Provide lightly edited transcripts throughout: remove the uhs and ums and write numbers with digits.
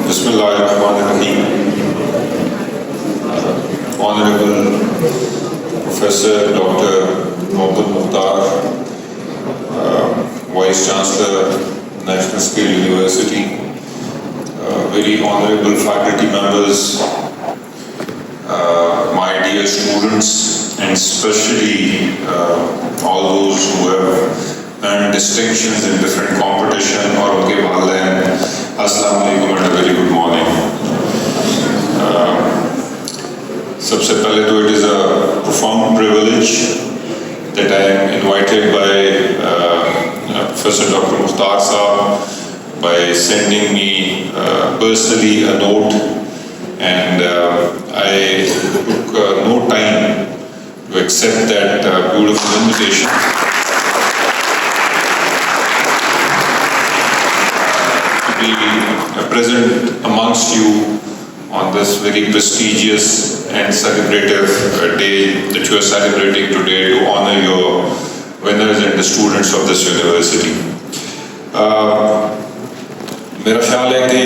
بسم اللہ الرحمن الرحیم. Honorable Professor Dr. Mohammad Mukhtar, Vice Chancellor, National Skill University, very honorable faculty members, my dear students, and especially all those who have earned distinctions in different competition اور ان کے والدین, السلام علیکم and a very good morning. سب سے پہلے تو it is a profound privilege that I am invited by Professor Dr. Mukhtar Saab by sending me personally a note, and I took no time to accept that beautiful invitation. To be present amongst you on this very prestigious and celebrative day that you are celebrating today to honor your winners and the students of this university. میرا خیال ہے کہ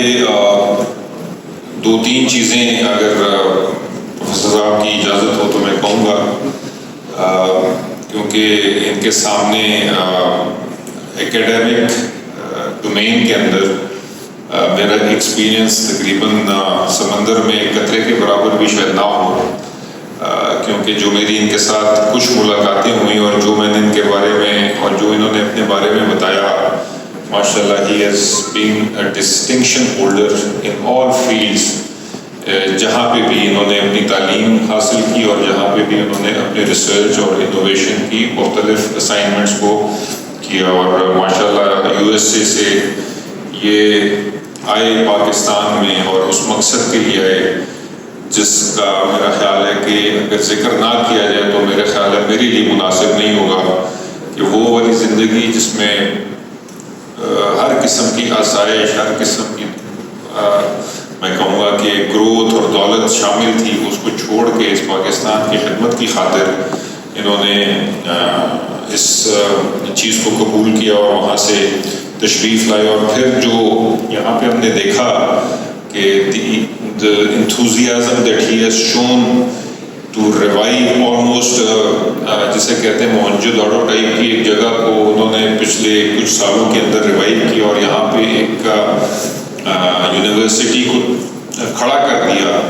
دو تین چیزیں اگر professor صاحب کی اجازت ہو تو میں کہوں گا، کیونکہ ان کے سامنے ایکیڈیمک ڈومین کے اندر میرا ایکسپیرینس تقریباً سمندر میں قطرے کے برابر بھی شاید نہ ہو، کیونکہ جو میری ان کے ساتھ کچھ ملاقاتیں ہوئیں اور جو میں نے ان کے بارے میں اور جو انہوں نے اپنے بارے میں بتایا، ماشاء اللہ ہی has been a distinction holder in all fields. جہاں پہ بھی انہوں نے اپنی تعلیم حاصل کی اور جہاں پہ بھی انہوں نے اپنے ریسرچ اور انوویشن کی مختلف اسائنمنٹس کو کیا، اور ماشاء اللہ یو ایس اے سے یہ آئے پاکستان میں اور اس مقصد کے لیے آئے جس کا میرا خیال ہے کہ اگر ذکر نہ کیا جائے تو میرا خیال ہے میرے لیے مناسب نہیں ہوگا کہ وہ والی زندگی جس میں ہر قسم کی آسائش، ہر قسم کی میں کہوں گا کہ گروتھ اور دولت شامل تھی، اس کو چھوڑ کے اس پاکستان کی خدمت کی خاطر انہوں نے اس چیز کو قبول کیا اور وہاں سے تشریف لائے. اور پھر جو یہاں پہ ہم نے دیکھا کہ the enthusiasm that he has shown to revive almost جسے کہتے ہیں موہنجو داڑو ٹائپ کی ایک جگہ کو انہوں نے پچھلے کچھ سالوں کے اندر ریوائیو کیا اور یہاں پہ ایک یونیورسٹی کو کھڑا کر دیا.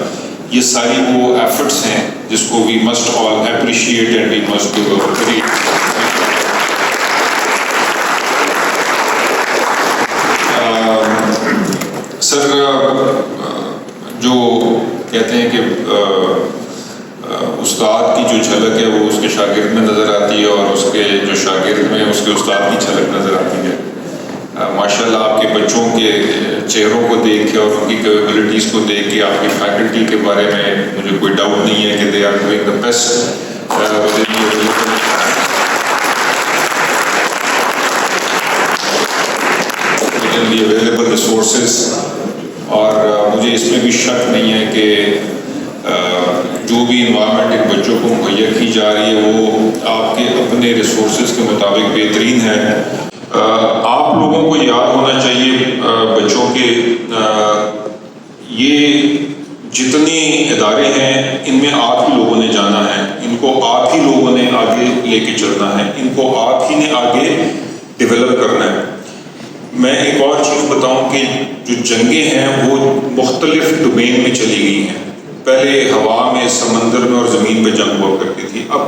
یہ ساری وہ ایفرٹس ہیں جس کو we must all appreciate and we must give a very سر جو کہتے ہیں کہ استاد کی جو جھلک ہے وہ اس کے شاگرد میں نظر آتی ہے اور اس کے جو شاگرد میں اس کے استاد کی جھلک نظر آتی ہے. ماشاء اللہ آپ کے بچوں کے چہروں کو دیکھ کے اور ان کی کیپیبلٹیز کو دیکھ کے آپ کی فیکلٹی کے بارے میں مجھے کوئی ڈاؤٹ نہیں ہے کہ they are doing the best available resources. اور مجھے اس میں بھی شک نہیں ہے کہ جو بھی انوائرمنٹ ان بچوں کو مہیا کی جا رہی ہے وہ آپ کے اپنے ریسورسز کے مطابق بہترین ہے. آپ لوگوں کو یاد ہونا چاہیے بچوں کے یہ جتنے ادارے ہیں ان میں آپ ہی لوگوں نے جانا ہے، ان کو آپ ہی لوگوں نے آگے لے کے چلنا ہے، ان کو آپ ہی نے آگے ڈیولپ کرنا ہے. میں ایک اور چیز بتاؤں کہ جو جنگیں ہیں وہ مختلف ڈومین میں چلی گئی ہیں. پہلے ہوا میں، سمندر میں اور زمین پہ جنگ ہوا کرتی تھی، اب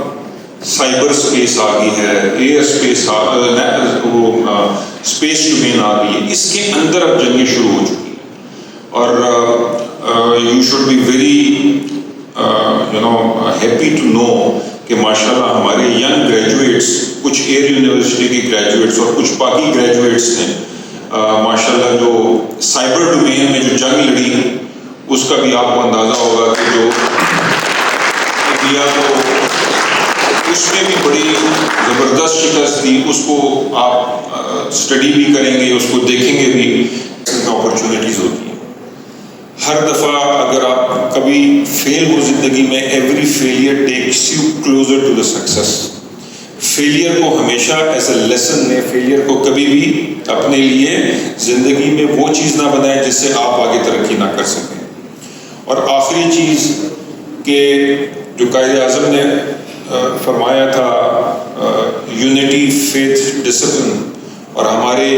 سائبر اسپیس آ گئی ہے، ایئر اسپیس اسپیس ڈومین آ گئی ہے. اس کے اندر اب جنگیں شروع ہو چکی ہیں اور you should be very happy to know کہ ماشاء اللہ ہمارے ینگ گریجویٹس، کچھ ایئر یونیورسٹی کے گریجویٹس اور کچھ باقی گریجویٹس نے ماشاء اللہ جو سائبر ڈومین میں جو جنگ لڑی اس کا بھی آپ کو اندازہ ہوگا کہ جو انڈیا کو اس میں بھی بڑی زبردست شکست دی. اس کو آپ اسٹڈی بھی کریں گے، اس کو دیکھیں گے بھی، اپرچونیٹیز ہوتی ہیں. ہر دفعہ اگر آپ کبھی فیل ہو زندگی میں، every failure takes you closer to the success. Failure کو ہمیشہ ایز اے لیسن لیں، فیلئر کو کبھی بھی اپنے لیے زندگی میں وہ چیز نہ بنائیں جس سے آپ آگے ترقی نہ کر سکیں۔ اور آخری چیز کہ جو قائد اعظم نے فرمایا تھا یونٹی، فیتھ، ڈسپلن، اور ہمارے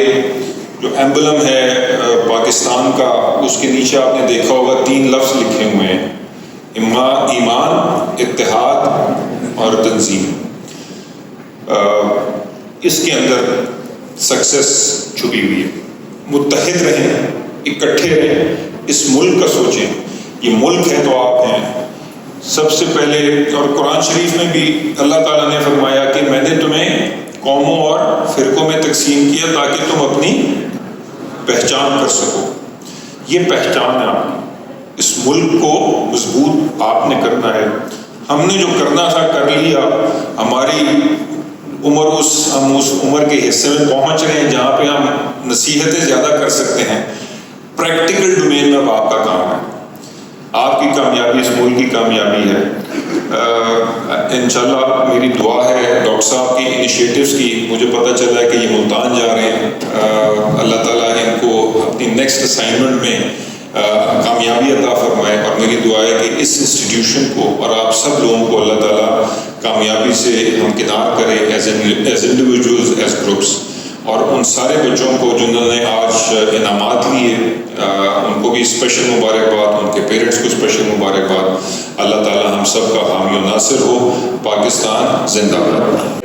جو ایمبلم ہے پاکستان کا، اس کے نیچے آپ نے دیکھا ہوگا 3 لفظ لکھے ہوئے ہیں، ایمان، اتحاد اور تنظیم۔ اس کے اندر سکسیس چھپی ہوئی ہے۔ متحد رہیں، اکٹھے رہیں، اس ملک کا سوچیں، یہ ملک ہے تو آپ ہیں سب سے پہلے۔ اور قرآن شریف میں بھی اللہ تعالیٰ نے فرمایا کہ میں نے تمہیں قوموں اور فرقوں میں تقسیم کیا تاکہ تم اپنی پہچان کر سکو۔ یہ پہچان ہے آپ کی، اس ملک کو مضبوط آپ نے کرنا ہے۔ ہم نے جو کرنا تھا کر لیا، ہماری عمر ہم اس عمر کے حصے میں پہنچ رہے ہیں جہاں پہ ہم نصیحتیں زیادہ کر سکتے ہیں۔ پریکٹیکل ڈومین میں اب آپ کا کام ہے، آپ کی کامیابی اس ملک کی کامیابی ہے۔ انشاءاللہ میری دعا ہے ڈاکٹر صاحب کی انیشیٹوز کی، مجھے پتہ چلا ہے کہ یہ ملتان جا رہے ہیں، اللہ تعالیٰ ان کو اپنی نیکسٹ اسائنمنٹ میں کامیابی عطا فرمائے، اور میری دعا ہے کہ اس انسٹیٹیوشن کو اور آپ سب لوگوں کو اللہ تعالیٰ کامیابی سے ہمکنار کرے ایز انڈیویجولز، ایز گروپس۔ اور ان سارے بچوں کو جنہوں نے آج انعامات لیے ان کو بھی اسپیشل مبارکباد، ان کے پیرنٹس کو اسپیشل مبارکباد۔ اللہ تعالیٰ ہم سب کا حامی و ناصر ہو۔ پاکستان زندہ باد۔